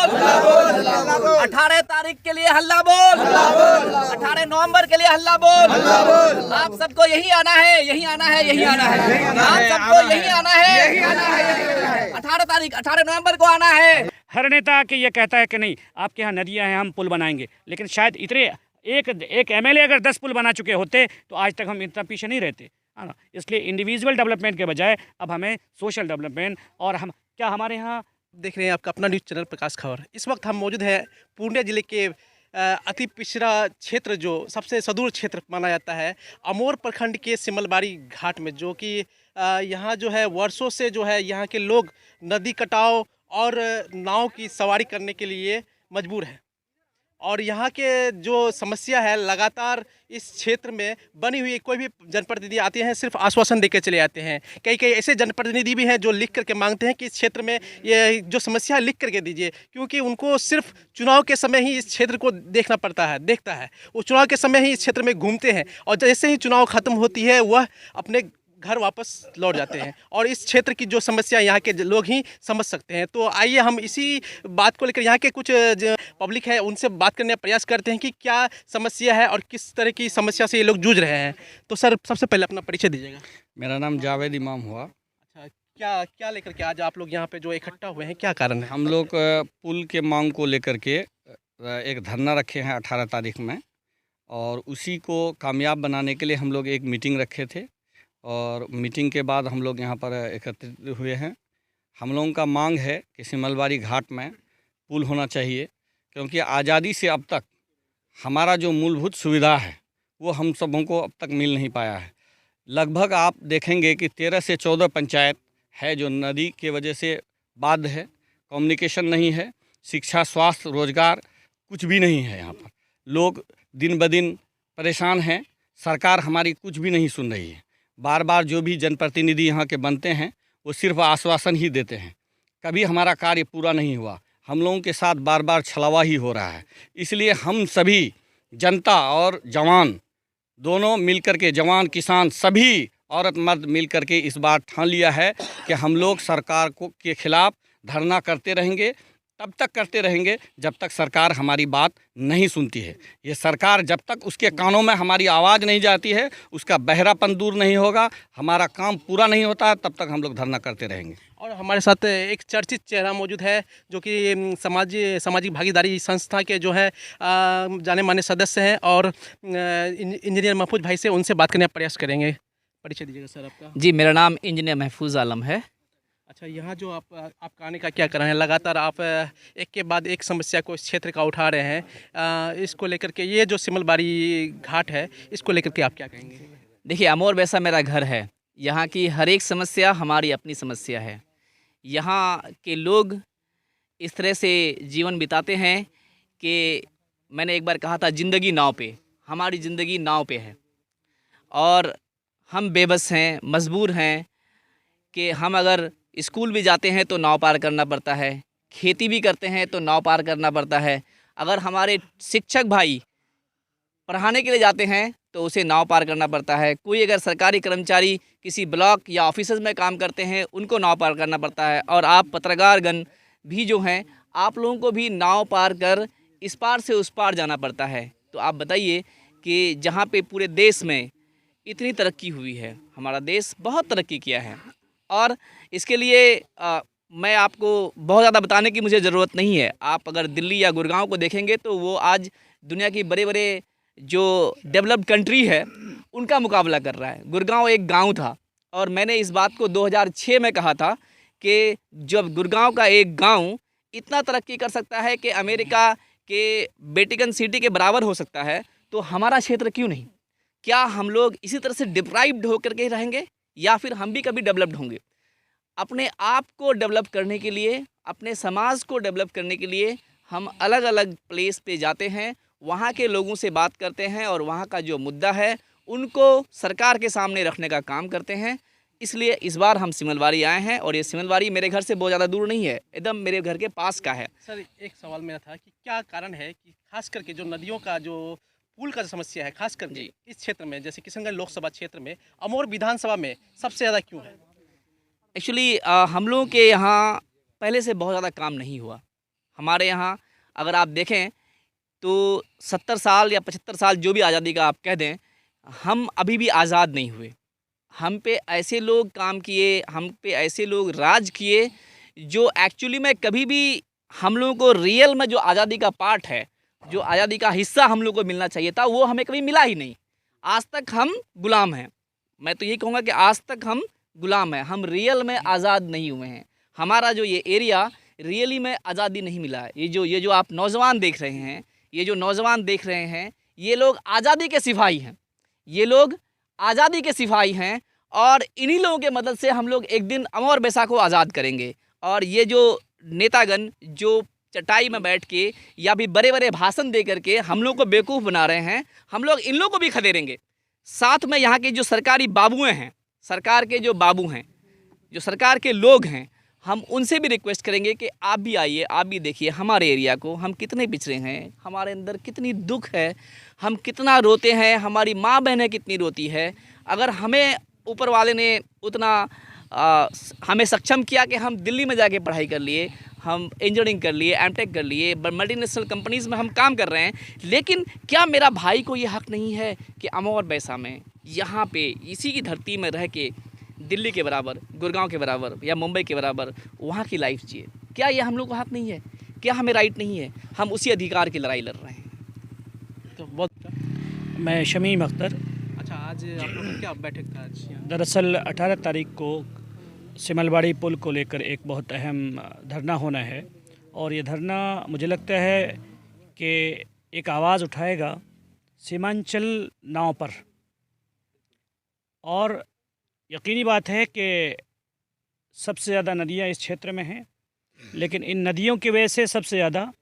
बोल। 18 तारीख के लिए हल्ला बोल। 18 नवंबर के लिए हल्ला बोल। आप सबको यही आना है, यही आना है, यही आना है, आप सबको यही आना है। 18 नवंबर को आना है। हर नेता के ये कहता है कि नहीं आपके यहाँ नदियाँ हैं हम पुल बनाएंगे, लेकिन शायद इतने एक एमएलए अगर 10 पुल बना चुके होते तो आज तक हम इतना पीछे नहीं रहते, है ना। इसलिए इंडिविजुअल डेवलपमेंट के बजाय अब हमें सोशल डेवलपमेंट और हम क्या हमारे यहाँ देख रहे हैं आपका अपना न्यूज़ चैनल प्रकाश खबर। इस वक्त हम मौजूद हैं पूर्णिया जिले के अति पिछड़ा क्षेत्र जो सबसे सुदूर क्षेत्र माना जाता है अमोर प्रखंड के सिमलबाड़ी घाट में, जो कि यहाँ जो है वर्षों से जो है यहाँ के लोग नदी कटाव और नाव की सवारी करने के लिए मजबूर हैं। और यहाँ के जो समस्या है लगातार इस क्षेत्र में बनी हुई, कोई भी जनप्रतिनिधि आते हैं सिर्फ आश्वासन देकर चले जाते हैं। कई कई ऐसे जनप्रतिनिधि भी हैं जो लिख करके मांगते हैं कि इस क्षेत्र में ये जो समस्या है लिख करके दीजिए, क्योंकि उनको सिर्फ चुनाव के समय ही इस क्षेत्र को देखता है। वो चुनाव के समय ही इस क्षेत्र में घूमते हैं और जैसे ही चुनाव खत्म होती है वह अपने घर वापस लौट जाते हैं। और इस क्षेत्र की जो समस्या यहाँ के लोग ही समझ सकते हैं। तो आइए हम इसी बात को लेकर यहाँ के कुछ पब्लिक है उनसे बात करने का प्रयास करते हैं कि क्या समस्या है और किस तरह की समस्या से ये लोग जूझ रहे हैं। तो सर सबसे पहले अपना परिचय दीजिएगा। मेरा नाम जावेद इमाम हुआ। अच्छा, क्या लेकर के आज आप लोग यहाँ पे जो इकट्ठा हुए हैं, क्या कारण है? हम लोग पुल के मांग को लेकर के एक धरना रखे हैं 18 तारीख में, और उसी को कामयाब बनाने के लिए हम लोग एक मीटिंग रखे थे और मीटिंग के बाद हम लोग यहाँ पर एकत्रित हुए हैं। हम लोगों का मांग है कि सिमलबाड़ी घाट में पुल होना चाहिए, क्योंकि आज़ादी से अब तक हमारा जो मूलभूत सुविधा है वो हम सबों को अब तक मिल नहीं पाया है। लगभग आप देखेंगे कि 13 से 14 पंचायत है जो नदी के वजह से बाध्य है, कम्युनिकेशन नहीं है, शिक्षा, स्वास्थ्य, रोजगार कुछ भी नहीं है। यहाँ पर लोग दिन ब दिन परेशान हैं। सरकार हमारी कुछ भी नहीं सुन रही है। बार बार जो भी जनप्रतिनिधि यहाँ के बनते हैं वो सिर्फ आश्वासन ही देते हैं, कभी हमारा कार्य पूरा नहीं हुआ। हम लोगों के साथ बार बार छलावा ही हो रहा है। इसलिए हम सभी जनता और जवान दोनों मिलकर के, जवान किसान सभी औरत मर्द मिलकर के इस बार ठान लिया है कि हम लोग सरकार को के खिलाफ धरना करते रहेंगे, तब तक करते रहेंगे जब तक सरकार हमारी बात नहीं सुनती है। ये सरकार जब तक उसके कानों में हमारी आवाज़ नहीं जाती है, उसका बहरापन दूर नहीं होगा, हमारा काम पूरा नहीं होता है, तब तक हम लोग धरना करते रहेंगे। और हमारे साथ एक चर्चित चेहरा मौजूद है जो कि सामाजिक भागीदारी संस्था के जो है जाने माने सदस्य हैं और इंजीनियर महफूज भाई से उनसे बात करने का प्रयास करेंगे। परिचय दीजिएगा सर आपका। जी, मेरा नाम इंजीनियर महफूज आलम है। अच्छा, यहाँ जो आपका आने का क्या कारण है? लगातार आप एक के बाद एक समस्या को इस क्षेत्र का उठा रहे हैं। इसको लेकर के ये जो सिमलबाड़ी घाट है इसको लेकर के आप क्या कहेंगे? देखिए, अमोर वैसा मेरा घर है। यहाँ की हर एक समस्या हमारी अपनी समस्या है। यहाँ के लोग इस तरह से जीवन बिताते हैं कि मैंने एक बार कहा था ज़िंदगी नाव पे, हमारी ज़िंदगी नाव पे है और हम बेबस हैं, मजबूर हैं कि हम अगर स्कूल भी जाते हैं तो नाव पार करना पड़ता है, खेती भी करते हैं तो नाव पार करना पड़ता है। अगर हमारे शिक्षक भाई पढ़ाने के लिए जाते हैं तो उसे नाव पार करना पड़ता है। कोई अगर सरकारी कर्मचारी किसी ब्लॉक या ऑफिसेज में काम करते हैं उनको नाव पार करना पड़ता है। और आप पत्रकारगण भी जो हैं, आप लोगों को भी नाव पार कर इस पार से उस पार जाना पड़ता है। तो आप बताइए कि जहाँ पे पूरे देश में इतनी तरक्की हुई है, हमारा देश बहुत तरक्की किया है और इसके लिए मैं आपको बहुत ज़्यादा बताने की मुझे ज़रूरत नहीं है। आप अगर दिल्ली या गुड़गांव को देखेंगे तो वो आज दुनिया की बड़े बड़े जो डेवलप्ड कंट्री है उनका मुकाबला कर रहा है। गुड़गांव एक गांव था और मैंने इस बात को 2006 में कहा था कि जब गुड़गांव का एक गांव इतना तरक्की कर सकता है कि अमेरिका के वेटिकन सिटी के बराबर हो सकता है, तो हमारा क्षेत्र क्यों नहीं? क्या हम लोग इसी तरह से डिप्राइव्ड होकर के रहेंगे या फिर हम भी कभी डेवलप्ड होंगे? अपने आप को डेवलप करने के लिए, अपने समाज को डेवलप करने के लिए हम अलग अलग प्लेस पे जाते हैं, वहाँ के लोगों से बात करते हैं और वहाँ का जो मुद्दा है उनको सरकार के सामने रखने का काम करते हैं। इसलिए इस बार हम सिमलबाड़ी आए हैं और ये सिमलबाड़ी मेरे घर से बहुत ज़्यादा दूर नहीं है, एकदम मेरे घर के पास का है। सर, एक सवाल मेरा था कि क्या कारण है कि खास करके जो नदियों का जो पुल का समस्या है खास करके इस क्षेत्र में, जैसे किशनगंज लोकसभा क्षेत्र में, अमोर विधानसभा में सबसे ज़्यादा क्यों है? एक्चुअली हम लोगों के यहाँ पहले से बहुत ज़्यादा काम नहीं हुआ। हमारे यहाँ अगर आप देखें तो 70 साल या 75 साल जो भी आज़ादी का आप कह दें, हम अभी भी आज़ाद नहीं हुए। हम पे ऐसे लोग काम किए, हम पे ऐसे लोग राज किए जो एक्चुअली में कभी भी हम लोगों को रियल में जो आज़ादी का पार्ट है, जो आज़ादी का हिस्सा हम लोग को मिलना चाहिए था, वो हमें कभी मिला ही नहीं। आज तक हम गुलाम हैं। मैं तो ये कहूँगा कि आज तक हम गुलाम हैं, हम रियल में आज़ाद नहीं हुए हैं। हमारा जो ये एरिया रियली में आज़ादी नहीं मिला है। ये जो आप नौजवान देख रहे हैं, ये जो नौजवान देख रहे हैं, ये लोग आज़ादी के सिपाही हैं। ये लोग आज़ादी के सिपाही हैं और इन्हीं लोगों के मदद से हम लोग एक दिन अमर बैसा को आज़ाद करेंगे। और ये जो नेतागण जो चटाई में बैठ के या भी बड़े बड़े भाषण दे करके हम लोग को बेवकूफ़ बना रहे हैं, हम लोग इन लोगों को भी खदेड़ेंगे। साथ में यहाँ के जो सरकारी बाबुएँ हैं, सरकार के जो बाबू हैं, जो सरकार के लोग हैं, हम उनसे भी रिक्वेस्ट करेंगे कि आप भी आइए, आप भी देखिए हमारे एरिया को, हम कितने पिछड़े हैं, हमारे अंदर कितनी दुख है, हम कितना रोते हैं, हमारी माँ बहनें कितनी रोती है। अगर हमें ऊपर वाले ने उतना हमें सक्षम किया कि हम दिल्ली में जाके पढ़ाई कर लिए, हम इंजीनियरिंग कर लिए, एमटेक कर लिए, मल्टीनेशनल कंपनीज़ में हम काम कर रहे हैं, लेकिन क्या मेरा भाई को ये हक़ नहीं है कि अमर बैसा में यहाँ पे इसी की धरती में रह के दिल्ली के बराबर, गुड़गांव के बराबर या मुंबई के बराबर वहाँ की लाइफ जिए? क्या ये हम लोग का हक़ नहीं है? क्या हमें राइट नहीं है? हम उसी अधिकार की लड़ाई लड़ रहे हैं। तो बहुत मैं शमीम अख्तर। अच्छा, आज आप लोग का क्या बैठक था आज यहाँ? दरअसल 18 तारीख को सिमलबाड़ी पुल को लेकर एक बहुत अहम धरना होना है और ये धरना मुझे लगता है कि एक आवाज़ उठाएगा सीमांचल नाव पर। और यकीनी बात है कि सबसे ज़्यादा नदियाँ इस क्षेत्र में हैं, लेकिन इन नदियों की वजह से सबसे ज़्यादा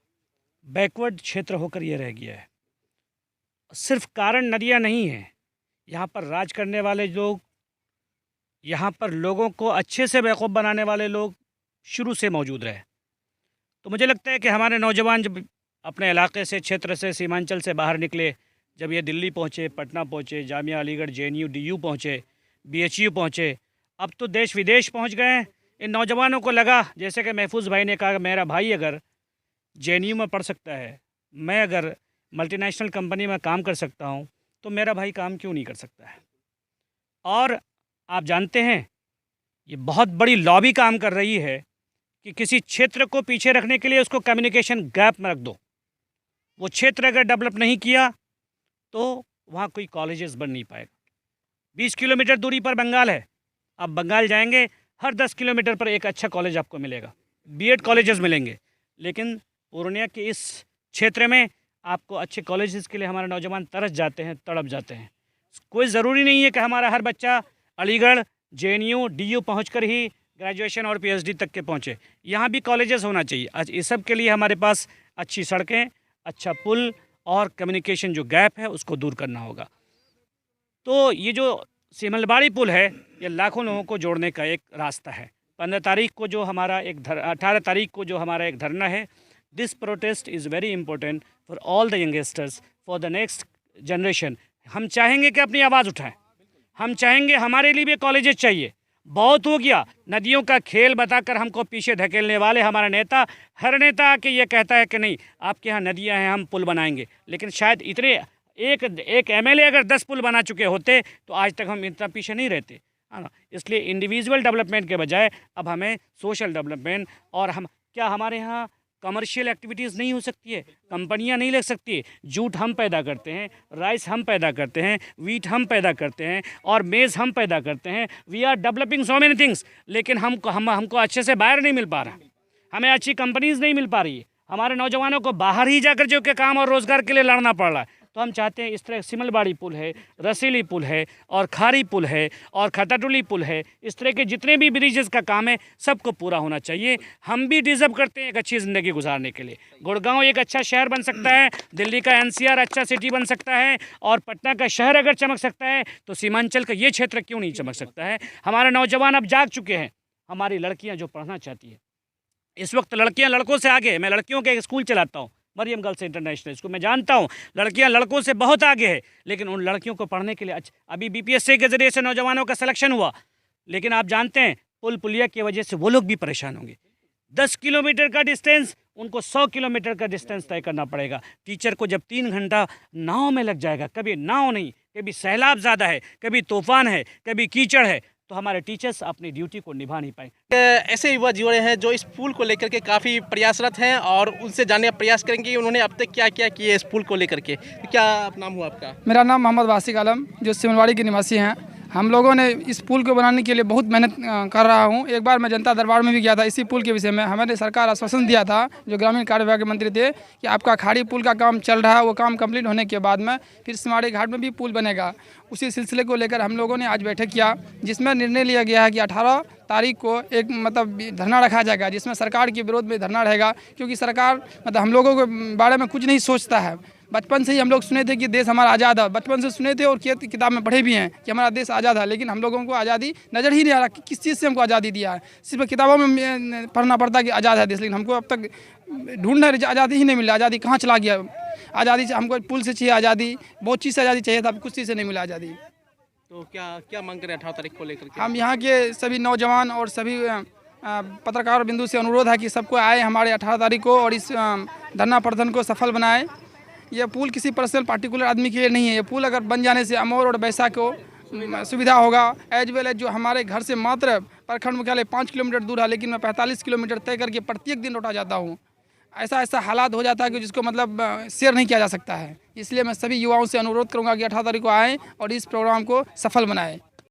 बैकवर्ड क्षेत्र होकर ये रह गया है। सिर्फ कारण नदियाँ नहीं हैं, यहाँ पर राज करने वाले लोग, यहाँ पर लोगों को अच्छे से बेवकूफ़ बनाने वाले लोग शुरू से मौजूद रहे। तो मुझे लगता है कि हमारे नौजवान जब अपने इलाके से, क्षेत्र से, सीमांचल से बाहर निकले, जब ये दिल्ली पहुँचे, पटना पहुँचे, जामिया अलीगढ़, JNU, DU पहुँचे, BHU पहुँचे, अब तो देश विदेश पहुँच गए हैं। इन नौजवानों को लगा, जैसे कि महफूज भाई ने कहा, मेरा भाई अगर JNU में पढ़ सकता है, मैं अगर मल्टीनेशनल कंपनी में काम कर सकता हूँ, तो मेरा भाई काम क्यों नहीं कर सकता है। और आप जानते हैं ये बहुत बड़ी लॉबी काम कर रही है कि किसी क्षेत्र को पीछे रखने के लिए उसको कम्युनिकेशन गैप में रख दो। वो क्षेत्र अगर डेवलप नहीं किया तो वहाँ कोई कॉलेजेस बन नहीं पाएगा। 20 किलोमीटर दूरी पर बंगाल है, आप बंगाल जाएंगे, हर 10 किलोमीटर पर एक अच्छा कॉलेज आपको मिलेगा, B.Ed कॉलेजेस मिलेंगे। लेकिन पूर्णिया के इस क्षेत्र में आपको अच्छे कॉलेजेस के लिए हमारे नौजवान तरस जाते हैं, तड़प जाते हैं। कोई ज़रूरी नहीं है कि हमारा हर बच्चा अलीगढ़, JNU, DU पहुंचकर ही ग्रेजुएशन और PhD तक के पहुंचे। यहाँ भी कॉलेजेस होना चाहिए। आज इस सब के लिए हमारे पास अच्छी सड़कें, अच्छा पुल और कम्युनिकेशन जो गैप है उसको दूर करना होगा। तो ये जो सिमलबाड़ी पुल है, ये लाखों लोगों को जोड़ने का एक रास्ता है। 18 तारीख को जो हमारा एक धरना है, this protest is very important for all the youngsters, for the next generation. हम चाहेंगे कि अपनी आवाज़ उठाएं, हम चाहेंगे, हमारे लिए भी कॉलेजेस चाहिए। बहुत हो गया नदियों का खेल बताकर हमको पीछे धकेलने वाले हमारा नेता। हर नेता आके ये कहता है कि नहीं आपके यहाँ नदियाँ हैं, हम पुल बनाएंगे, लेकिन शायद इतने एक MLA अगर 10 पुल बना चुके होते तो आज तक हम इतना पीछे नहीं रहते, है ना। इसलिए इंडिविजुअल डेवलपमेंट के बजाय अब हमें सोशल डेवलपमेंट, और क्या हमारे यहाँ कमर्शियल एक्टिविटीज़ नहीं हो सकती है, कंपनियां नहीं लग सकती है। जूट हम पैदा करते हैं, राइस हम पैदा करते हैं, वीट हम पैदा करते हैं और मेज़ हम पैदा करते हैं। We are developing so many things, लेकिन हमको अच्छे से बाहर नहीं मिल पा रहा, हमें अच्छी कंपनीज़ नहीं मिल पा रही है। हमारे नौजवानों को बाहर ही जाकर जो कि काम और रोज़गार के लिए लड़ना पड़ रहा है। तो हम चाहते हैं इस तरह सिमलबाड़ी पुल है, रसीली पुल है और खारी पुल है और खताटुली पुल है, इस तरह के जितने भी ब्रिजेस का काम है सबको पूरा होना चाहिए। हम भी डिज़र्व करते हैं एक अच्छी ज़िंदगी गुजारने के लिए। गुड़गांव एक अच्छा शहर बन सकता है, दिल्ली का NCR अच्छा सिटी बन सकता है, और पटना का शहर अगर चमक सकता है तो सीमांचल का ये क्षेत्र क्यों नहीं चमक सकता है। हमारे नौजवान अब जाग चुके हैं। हमारी लड़कियाँ जो पढ़ना चाहती है, इस वक्त लड़कियाँ लड़कों से आगे। मैं लड़कियों के एक स्कूल चलाता हूँ, मरियम गर्ल्स इंटरनेशनल स्कूल। मैं जानता हूँ लड़कियां लड़कों से बहुत आगे है, लेकिन उन लड़कियों को पढ़ने के लिए अभी BPSC के ज़रिए से नौजवानों का सिलेक्शन हुआ, लेकिन आप जानते हैं पुल पुलिया की वजह से वो लोग भी परेशान होंगे। 10 किलोमीटर का डिस्टेंस उनको 100 किलोमीटर का डिस्टेंस तय करना पड़ेगा। टीचर को जब 3 घंटा नाव में लग जाएगा, कभी नाव नहीं, कभी सैलाब ज़्यादा है, कभी तूफान है, कभी कीचड़ है, तो हमारे टीचर्स अपनी ड्यूटी को निभा नहीं पाएंगे। ऐसे युवा जुड़े हैं जो इस पुल को लेकर के काफ़ी प्रयासरत हैं और उनसे जानने का प्रयास करेंगे कि उन्होंने अब तक क्या क्या किया इस पुल को लेकर के। तो क्या नाम हुआ आपका? मेरा नाम मोहम्मद वासिक आलम, जो सिमलवाड़ी के निवासी हैं। हम लोगों ने इस पुल को बनाने के लिए बहुत मेहनत कर रहा हूं। एक बार मैं जनता दरबार में भी गया था इसी पुल के विषय में। हमारे सरकार आश्वासन दिया था, जो ग्रामीण कार्य विभाग के मंत्री थे, कि आपका खाड़ी पुल का काम चल रहा है, वो काम कंप्लीट होने के बाद में फिर सिमलवाड़ी घाट में भी पुल बनेगा। उसी सिलसिले को लेकर हम लोगों ने आज बैठक किया, जिसमें निर्णय लिया गया है कि 18 तारीख को एक धरना रखा जाएगा, जिसमें सरकार के विरोध में धरना रहेगा। क्योंकि सरकार हम लोगों के बारे में कुछ नहीं सोचता है। बचपन से ही हम लोग सुने थे कि देश हमारा आज़ाद है, बचपन से सुने थे और किताब में पढ़े भी हैं कि हमारा देश आज़ाद है, लेकिन हम लोगों को आज़ादी नज़र ही नहीं आ रहा कि किस चीज़ से हमको आज़ादी दिया है। सिर्फ किताबों में पढ़ना पड़ता है कि आज़ाद है देश, लेकिन हमको अब तक ढूंढना आज़ादी ही नहीं मिला। आज़ादी कहाँ चला गया? आज़ादी हमको पुल से चाहिए आज़ादी, बहुत चीज़ से आज़ादी चाहिए था, कुछ चीज़ से नहीं मिला आज़ादी। तो क्या मांग करें 18 तारीख को लेकर के? हम यहाँ के सभी नौजवान और सभी पत्रकार बिंदु से अनुरोध है कि सबको आए हमारे 18 तारीख को और इस धरना प्रदर्शन को सफल बनाए। ये पुल किसी पर्सनल पार्टिकुलर आदमी के लिए नहीं है। ये पुल अगर बन जाने से अमौर और बैसा को सुविधा होगा, एज वेल एज जो हमारे घर से मात्र प्रखंड मुख्यालय 5 किलोमीटर दूर है, लेकिन मैं 45 किलोमीटर तय करके प्रत्येक दिन लौटा जाता हूँ। ऐसा हालात हो जाता है कि जिसको शेयर नहीं किया जा सकता है। इसलिए मैं सभी युवाओं से अनुरोध करूँगा कि 18 तारीख को आएँ और इस प्रोग्राम को सफल बनाएं।